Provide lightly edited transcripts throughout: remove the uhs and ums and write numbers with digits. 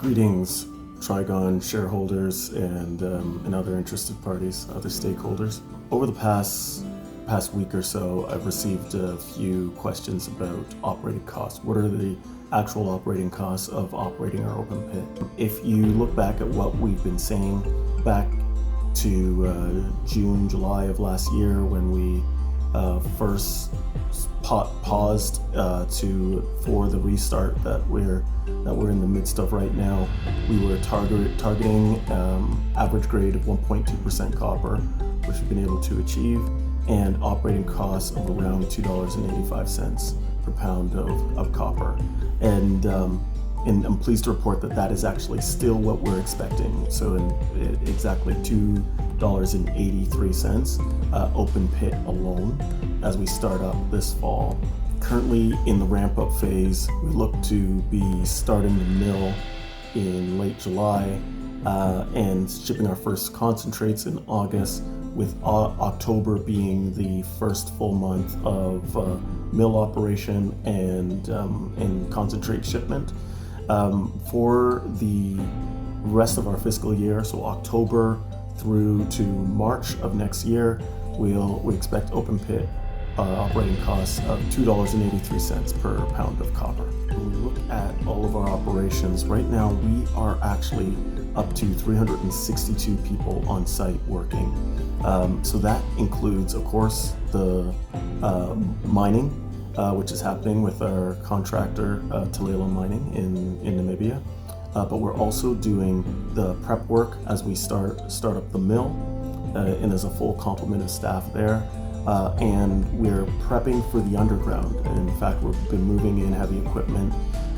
Greetings, Trigon shareholders and other interested parties, other stakeholders. Over the past week or so, I've received a few questions about operating costs. What are the actual operating costs of operating our open pit? If you look back at what we've been saying back to June, July of last year, when we first paused for the restart that we're in the midst of right now, we were targeting average grade of 1.2% copper, which we've been able to achieve, and operating costs of around $2.85 per pound of copper. And I'm pleased to report that that is actually still what we're expecting. So exactly $2.83 open pit alone as we start up this fall. Currently in the ramp-up phase, we look to be starting the mill in late July and shipping our first concentrates in August, with October being the first full month of mill operation and concentrate shipment. For the rest of our fiscal year, so October through to March of next year, we expect open pit operating costs of $2.83 per pound of copper. When we look at all of our operations, right now we are actually up to 362 people on site working. So that includes, of course, the mining, which is happening with our contractor, Talela Mining in Namibia. But we're also doing the prep work as we start up the mill, and there's a full complement of staff there. And we're prepping for the underground. And in fact, we've been moving in heavy equipment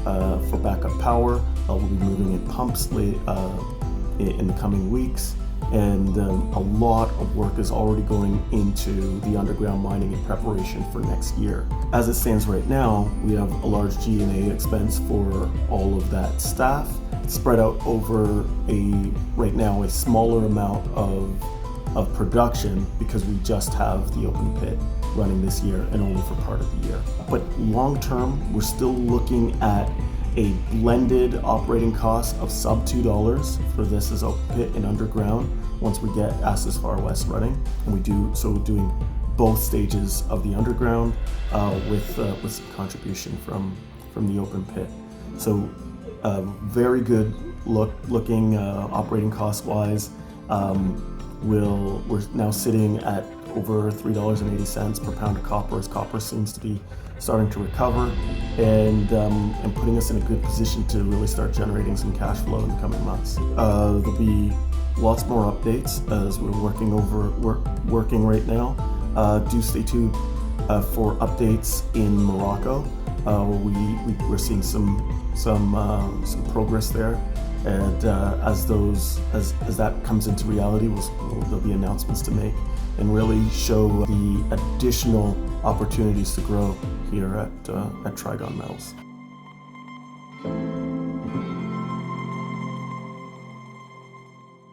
for backup power. We'll be moving in pumps in the coming weeks. And a lot of work is already going into the underground mining in preparation for next year. As it stands right now, we have a large G&A expense for all of that staff, spread out over right now a smaller amount of production, because we just have the open pit running this year and only for part of the year. But long term, we're still looking at a blended operating cost of sub $2 for this as open pit and underground once we get Access Far West running. And we're doing both stages of the underground with some contribution from the open pit. So very good looking operating cost wise. We're now sitting at over $3.80 per pound of copper, as copper seems to be starting to recover, and putting us in a good position to really start generating some cash flow in the coming months. There'll be lots more updates as we're working right now. Do stay tuned for updates in Morocco. We're seeing some progress there. And as that comes into reality, there'll be announcements to make and really show the additional opportunities to grow here at Trigon Metals.